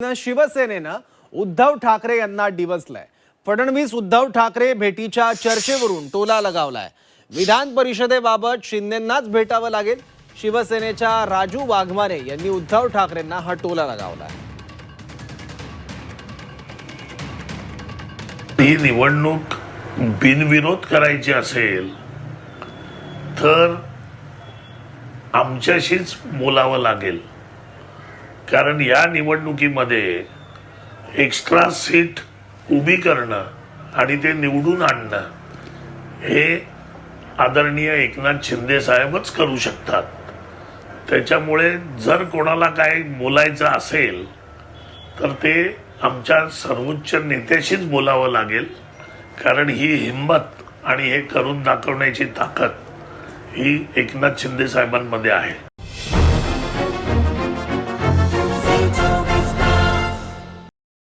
शिवसेनेनं उद्धव ठाकरे यांना डिवचलंय। फडणवीस उद्धव ठाकरे भेटीच्या चर्चेवरून टोला लगावलाय। विधान परिषदेबाबत शिंदेंनाच भेटावं लागेल। शिवसेनेच्या राजू वाघमारे यांनी उद्धव ठाकरेंना हा टोला लगावलाय। ही निवडणूक बिनविरोध करायची असेल तर आमच्याशीच बोलावं लागेल, कारण या निवडणुकीमध्ये एक्स्ट्रा सीट उभी करणं आणि ते निवडून आणणं हे आदरणीय एकनाथ शिंदे साहेबच करू शकतात। त्याच्यामुळे जर कोणाला काय बोलायचं असेल तर ते आमच्या सर्वोच्च नेत्याशीच बोलावं लागेल, कारण ही हिंमत आणि हे करून दाखवण्याची ताकद ही एकनाथ शिंदे साहेबांमध्ये आहे।